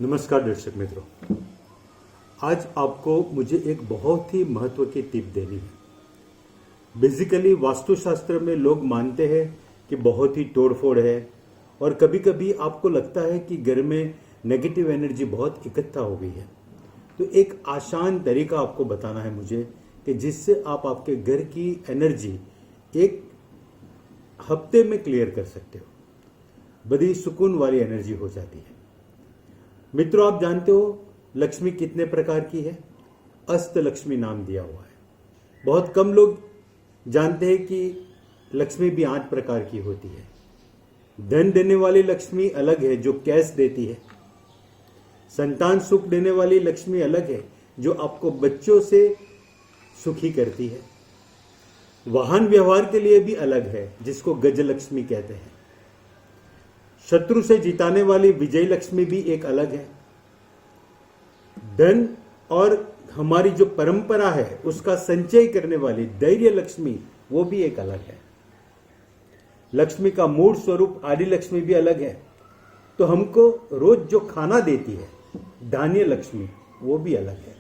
नमस्कार दर्शक मित्रों, आज आपको मुझे एक बहुत ही महत्व की टिप देनी है। बेसिकली वास्तुशास्त्र में लोग मानते हैं कि बहुत ही तोड़फोड़ है और कभी कभी आपको लगता है कि घर में नेगेटिव एनर्जी बहुत इकट्ठा हो गई है। तो एक आसान तरीका आपको बताना है मुझे कि जिससे आप आपके घर की एनर्जी एक हफ्ते में क्लियर कर सकते हो। बड़ी सुकून वाली एनर्जी हो जाती है। मित्रों, आप जानते हो लक्ष्मी कितने प्रकार की है? अष्ट लक्ष्मी नाम दिया हुआ है। बहुत कम लोग जानते हैं कि लक्ष्मी भी 8 प्रकार की होती है। धन देने वाली लक्ष्मी अलग है जो कैश देती है। संतान सुख देने वाली लक्ष्मी अलग है जो आपको बच्चों से सुखी करती है। वाहन व्यवहार के लिए भी अलग है जिसको गजलक्ष्मी कहते हैं। शत्रु से जिताने वाली विजय लक्ष्मी भी एक अलग है। धन और हमारी जो परंपरा है उसका संचय करने वाली धैर्य लक्ष्मी वो भी एक अलग है। लक्ष्मी का मूल स्वरूप आदि लक्ष्मी भी अलग है। तो हमको रोज जो खाना देती है धान्य लक्ष्मी वो भी अलग है।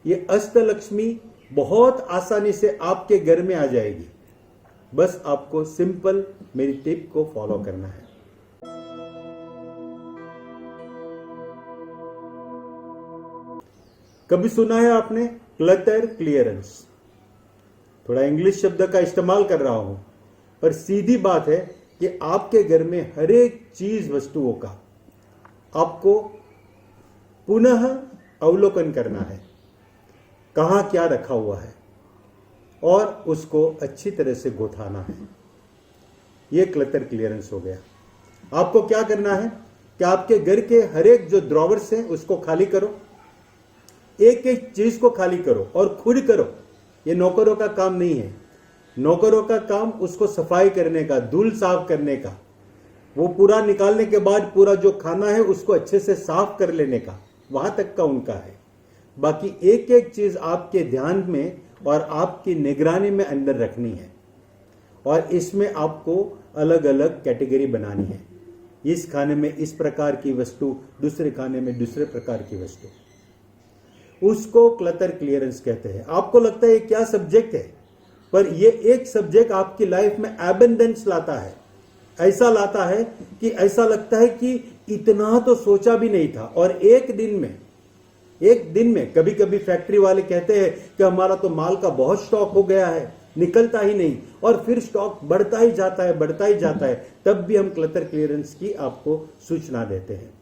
ये अष्ट लक्ष्मी बहुत आसानी से आपके घर में आ जाएगी। बस आपको सिंपल मेरी टिप को फॉलो करना है। कभी सुना है आपने क्लटर क्लियरेंस? थोड़ा इंग्लिश शब्द का इस्तेमाल कर रहा हूं, पर सीधी बात है कि आपके घर में हर एक चीज वस्तुओं का आपको पुनः अवलोकन करना है। कहां क्या रखा हुआ है और उसको अच्छी तरह से गोठाना है। यह क्लटर क्लियरेंस हो गया। आपको क्या करना है कि आपके घर के हर एक जो ड्रॉवर्स हैं उसको खाली करो। एक एक चीज को खाली करो और खुद करो। ये नौकरों का काम नहीं है। नौकरों का काम उसको सफाई करने का, धूल साफ करने का, वो पूरा निकालने के बाद पूरा जो खाना है उसको अच्छे से साफ कर लेने का, वहां तक का उनका है। बाकी एक एक चीज आपके ध्यान में और आपकी निगरानी में अंदर रखनी है और इसमें आपको अलग अलग कैटेगरी बनानी है। इस खाने में इस प्रकार की वस्तु, दूसरे खाने में दूसरे प्रकार की वस्तु, उसको क्लटर क्लियरेंस कहते हैं। आपको लगता है ये क्या सब्जेक्ट है, पर ये एक सब्जेक्ट आपकी लाइफ में एबंडेंस लाता है। ऐसा लाता है कि ऐसा लगता है कि इतना तो सोचा भी नहीं था। और एक दिन में कभी कभी फैक्ट्री वाले कहते हैं कि हमारा तो माल का बहुत स्टॉक हो गया है, निकलता ही नहीं, और फिर स्टॉक बढ़ता ही जाता है। तब भी हम क्लटर क्लियरेंस की आपको सूचना देते हैं।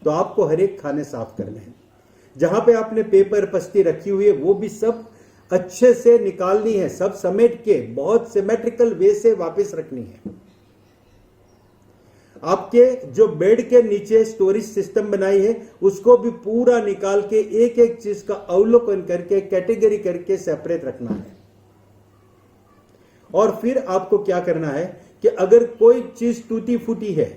तो आपको हर एक खाने साफ करने हैं। जहां पे आपने पेपर पस्ती रखी हुई है वो भी सब अच्छे से निकालनी है। सब समेट के बहुत सिमेट्रिकल वे से वापस रखनी है। आपके जो बेड के नीचे स्टोरेज सिस्टम बनाई है उसको भी पूरा निकाल के एक एक चीज का अवलोकन करके कैटेगरी करके सेपरेट रखना है। और फिर आपको क्या करना है कि अगर कोई चीज टूटी फूटी है,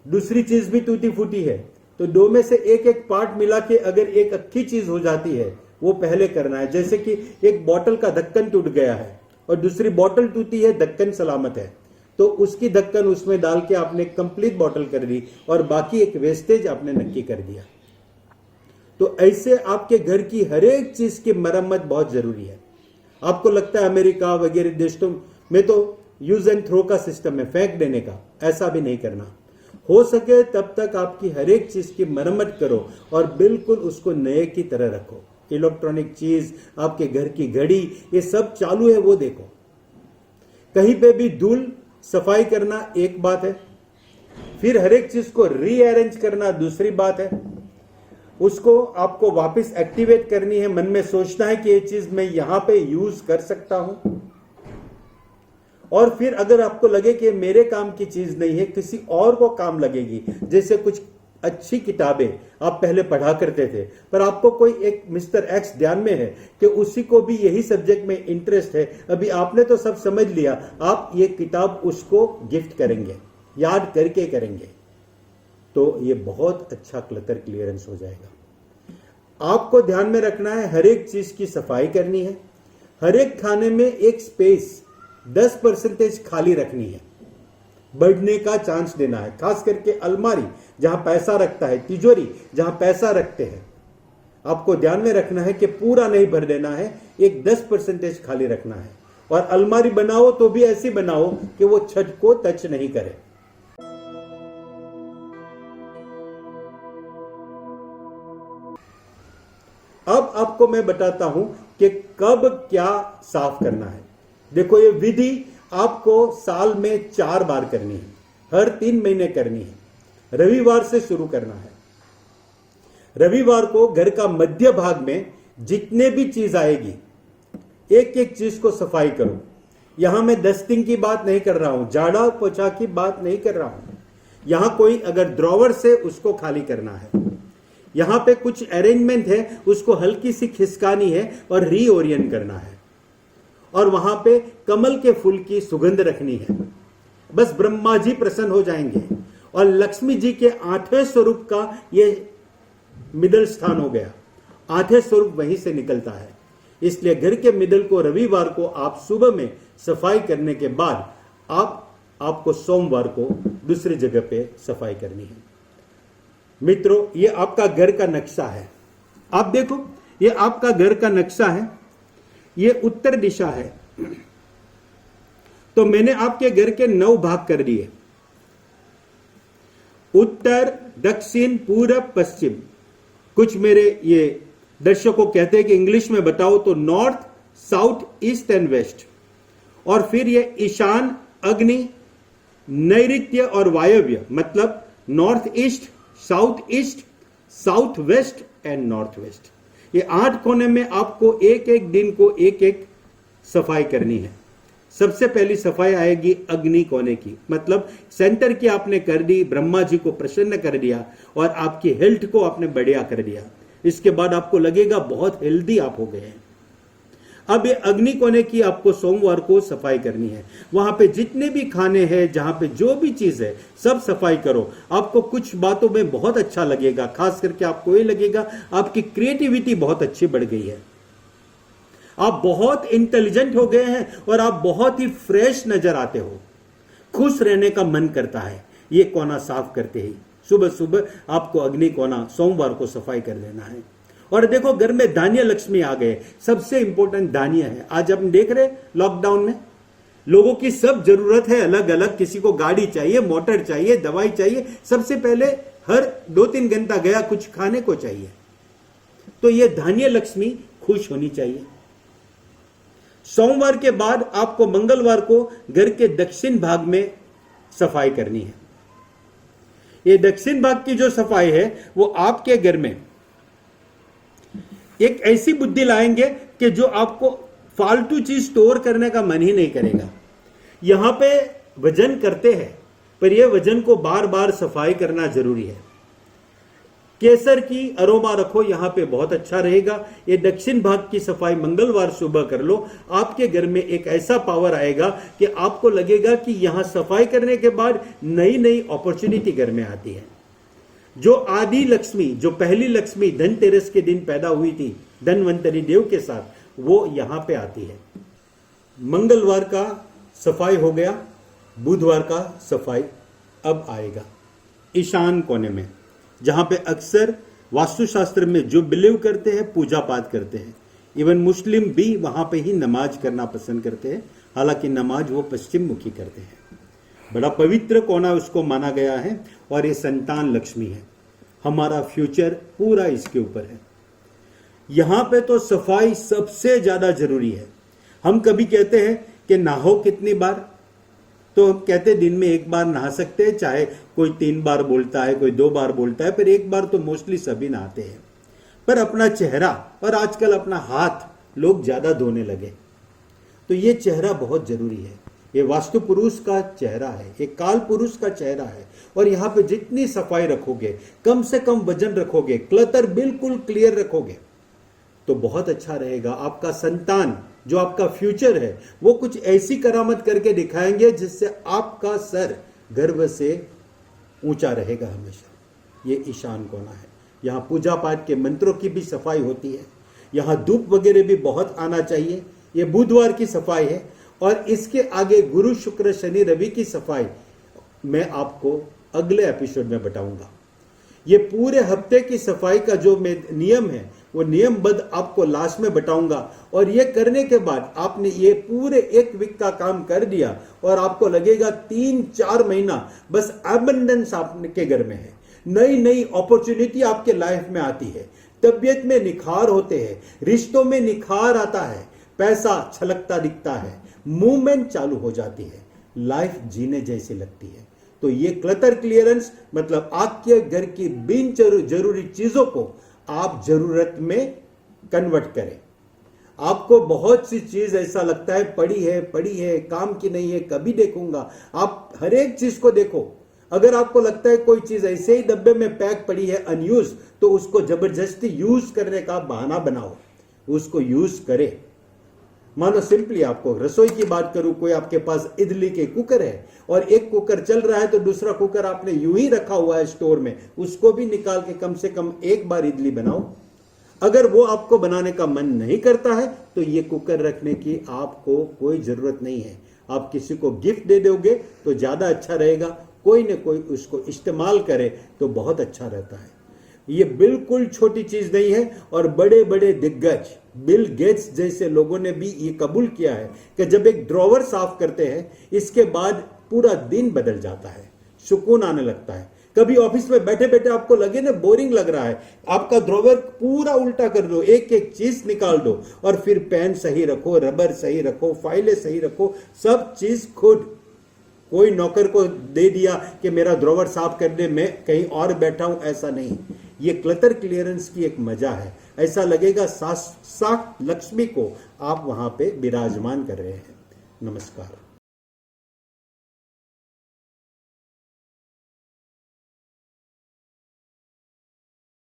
दूसरी चीज भी टूटी फूटी है, तो दो में से एक एक पार्ट मिला के अगर एक अच्छी चीज हो जाती है वो पहले करना है। जैसे कि एक बोतल का ढक्कन टूट गया है और दूसरी बोतल टूटी है, ढक्कन सलामत है, तो उसकी ढक्कन उसमें डाल के आपने कंप्लीट बोतल कर दी और बाकी एक वेस्टेज आपने नक्की कर दिया। तो ऐसे आपके घर की हर एक चीज की मरम्मत बहुत जरूरी है। आपको लगता है अमेरिका वगैरह देशों में तो यूज एंड थ्रो का सिस्टम है, फेंक देने का। ऐसा भी नहीं करना। हो सके तब तक आपकी हर एक चीज की मरम्मत करो और बिल्कुल उसको नए की तरह रखो। इलेक्ट्रॉनिक चीज, आपके घर की घड़ी, ये सब चालू है वो देखो। कहीं पे भी धूल सफाई करना एक बात है, फिर हर एक चीज को रीअरेंज करना दूसरी बात है। उसको आपको वापस एक्टिवेट करनी है। मन में सोचना है कि ये चीज मैं यहां पे यूज कर सकता हूं। और फिर अगर आपको लगे कि मेरे काम की चीज नहीं है, किसी और को काम लगेगी, जैसे कुछ अच्छी किताबें आप पहले पढ़ा करते थे पर आपको कोई एक मिस्टर एक्स ध्यान में है कि उसी को भी यही सब्जेक्ट में इंटरेस्ट है, अभी आपने तो सब समझ लिया, आप ये किताब उसको गिफ्ट करेंगे, याद करके करेंगे, तो ये बहुत अच्छा क्लटर क्लियरेंस हो जाएगा। आपको ध्यान में रखना है हर एक चीज की सफाई करनी है। हर एक खाने में एक स्पेस 10% खाली रखनी है, बढ़ने का चांस देना है। खास करके अलमारी, जहां पैसा रखता है, तिजोरी जहां पैसा रखते हैं, आपको ध्यान में रखना है कि पूरा नहीं भर देना है, एक 10% खाली रखना है। और अलमारी बनाओ तो भी ऐसी बनाओ कि वो छत को टच नहीं करे। अब आपको मैं बताता हूं कि कब क्या साफ करना है। देखो, ये विधि आपको साल में 4 बार करनी है, हर 3 महीने करनी है। रविवार से शुरू करना है। रविवार को घर का मध्य भाग में जितने भी चीज आएगी, एक एक चीज को सफाई करो। यहां मैं डस्टिंग की बात नहीं कर रहा हूं, झाड़ा पोछा की बात नहीं कर रहा हूं। यहां कोई अगर ड्रॉवर से उसको खाली करना है, यहां पे कुछ अरेंजमेंट है उसको हल्की सी खिसकानी है और रीओरिएंट करना है। और वहां पे कमल के फूल की सुगंध रखनी है। बस ब्रह्मा जी प्रसन्न हो जाएंगे। और लक्ष्मी जी के 8वें स्वरूप का ये मिडल स्थान हो गया। 8वें स्वरूप वहीं से निकलता है। इसलिए घर के मिडल को रविवार को आप सुबह में सफाई करने के बाद आपको सोमवार को दूसरी जगह पे सफाई करनी है। मित्रों, ये आपका घर का नक्शा है। आप देखो, ये आपका घर का नक्शा है। ये उत्तर दिशा है। तो मैंने आपके घर के 9 भाग कर दिए, उत्तर, दक्षिण, पूरब, पश्चिम। कुछ मेरे ये दर्शकों कहते हैं कि इंग्लिश में बताओ तो north, south, east and west. और फिर ये ईशान, अग्नि, नैऋत्य और वायव्य, मतलब north east, south east, south west and north west. ये 8 कोने में आपको एक एक दिन को एक एक सफाई करनी है। सबसे पहली सफाई आएगी अग्नि कोने की, मतलब सेंटर की आपने कर दी, ब्रह्मा जी को प्रसन्न कर दिया और आपकी हेल्थ को आपने बढ़िया कर दिया। इसके बाद आपको लगेगा बहुत हेल्दी आप हो गए हैं। अब ये अग्नि कोने की आपको सोमवार को सफाई करनी है। वहां पे जितने भी खाने हैं, जहां पे जो भी चीज है, सब सफाई करो। आपको कुछ बातों में बहुत अच्छा लगेगा, खास करके आपको ये लगेगा आपकी क्रिएटिविटी बहुत अच्छी बढ़ गई है, आप बहुत इंटेलिजेंट हो गए हैं और आप बहुत ही फ्रेश नजर आते हो। खुश रहने का मन करता है ये कोना साफ करते ही। सुबह सुबह आपको अग्नि कोना सोमवार को सफाई कर लेना है। और देखो, घर में धान्य लक्ष्मी आ गए। सबसे इंपॉर्टेंट धान्य है। आज हम देख रहे लॉकडाउन में लोगों की सब जरूरत है अलग अलग। किसी को गाड़ी चाहिए, मोटर चाहिए, दवाई चाहिए। सबसे पहले हर 2-3 घंटा गया कुछ खाने को चाहिए। तो ये धान्य लक्ष्मी खुश होनी चाहिए। सोमवार के बाद आपको मंगलवार को घर के दक्षिण भाग में सफाई करनी है। ये दक्षिण भाग की जो सफाई है वो आपके घर में एक ऐसी बुद्धि लाएंगे कि जो आपको फालतू चीज स्टोर करने का मन ही नहीं करेगा। यहां पे वजन करते हैं, पर यह वजन को बार बार सफाई करना जरूरी है। केसर की अरोमा रखो, यहां पे बहुत अच्छा रहेगा। ये दक्षिण भाग की सफाई मंगलवार सुबह कर लो। आपके घर में एक ऐसा पावर आएगा कि आपको लगेगा कि यहां सफाई करने के बाद नई नई अपॉर्चुनिटी घर में आती है। जो आदि लक्ष्मी, जो पहली लक्ष्मी धनतेरस के दिन पैदा हुई थी धनवंतरी देव के साथ, वो यहां पे आती है। मंगलवार का सफाई हो गया, बुधवार का सफाई अब आएगा ईशान कोने में, जहां पे अक्सर वास्तुशास्त्र में जो बिलीव करते हैं, पूजा पाठ करते हैं। इवन मुस्लिम भी वहां पे ही नमाज करना पसंद करते हैं, हालांकि नमाज वो पश्चिम मुखी करते हैं। बड़ा पवित्र कोना उसको माना गया है। और ये संतान लक्ष्मी है, हमारा फ्यूचर पूरा इसके ऊपर है। यहां पे तो सफाई सबसे ज्यादा जरूरी है। हम कभी कहते हैं कि नहाओ कितनी बार, तो हम कहते हैं दिन में 1 बार नहा सकते हैं। चाहे कोई 3 बार बोलता है, कोई 2 बार बोलता है, पर 1 बार तो मोस्टली सभी नहाते हैं। पर अपना चेहरा और आजकल अपना हाथ लोग ज्यादा धोने लगे। तो ये चेहरा बहुत जरूरी है। ये वास्तु पुरुष का चेहरा है, ये काल पुरुष का चेहरा है। और यहां पे जितनी सफाई रखोगे, कम से कम वजन रखोगे, क्लटर बिल्कुल क्लियर रखोगे, तो बहुत अच्छा रहेगा। आपका संतान, जो आपका फ्यूचर है, वो कुछ ऐसी करामत करके दिखाएंगे जिससे आपका सर गर्व से ऊंचा रहेगा हमेशा। ये ईशान कोना है। यहां पूजा पाठ के मंत्रों की भी सफाई होती है। यहां धूप वगैरह भी बहुत आना चाहिए। ये बुधवार की सफाई है। और इसके आगे गुरु, शुक्र, शनि, रवि की सफाई मैं आपको अगले एपिसोड में बताऊंगा। ये पूरे हफ्ते की सफाई का जो नियम है वो नियमबद्ध आपको लास्ट में बताऊंगा। और ये करने के बाद आपने ये पूरे 1 वीक का काम कर दिया और आपको लगेगा 3-4 महीना बस एबंडेंस आपके घर में है, नई नई अपॉर्चुनिटी आपके लाइफ में आती है, तबियत में निखार होते हैं, रिश्तों में निखार आता है, पैसा छलकता दिखता है, मूवमेंट चालू हो जाती है, लाइफ जीने जैसी लगती है। तो ये क्लटर क्लियरेंस मतलब आपके घर की बिन जरूरी चीजों को आप जरूरत में कन्वर्ट करें। आपको बहुत सी चीज ऐसा लगता है पड़ी है, काम की नहीं है, कभी देखूंगा। आप हर एक चीज को देखो। अगर आपको लगता है कोई चीज ऐसे ही डब्बे में पैक पड़ी है अनयूज, तो उसको जबरदस्ती यूज करने का बहाना बनाओ, उसको यूज करे। मानो सिंपली आपको रसोई की बात करूं, कोई आपके पास इडली के कुकर है और एक कुकर चल रहा है तो दूसरा कुकर आपने यूं ही रखा हुआ है स्टोर में, उसको भी निकाल के कम से कम एक बार इडली बनाओ। अगर वो आपको बनाने का मन नहीं करता है तो ये कुकर रखने की आपको कोई जरूरत नहीं है। आप किसी को गिफ्ट दे दोगे तो ज्यादा अच्छा रहेगा, कोई न कोई उसको इस्तेमाल करे तो बहुत अच्छा रहता है। ये बिल्कुल छोटी चीज नहीं है और बड़े बड़े दिग्गज बिल गेट्स जैसे लोगों ने भी ये कबूल किया है कि जब एक ड्रॉवर साफ करते हैं इसके बाद पूरा दिन बदल जाता है, सुकून आने लगता है। कभी ऑफिस में बैठे बैठे आपको लगे ना बोरिंग लग रहा है, आपका ड्रॉवर पूरा उल्टा कर दो, एक एक चीज निकाल दो और फिर पेन सही रखो, रबर सही रखो, फाइलें सही रखो, सब चीज खुद। कोई नौकर को दे दिया कि मेरा ड्रॉवर साफ कर दे, मैं कहीं और बैठा हूं, ऐसा नहीं। ये क्लटर क्लियरेंस की एक मजा है। ऐसा लगेगा साक्षात लक्ष्मी को आप वहां पे विराजमान कर रहे हैं। नमस्कार।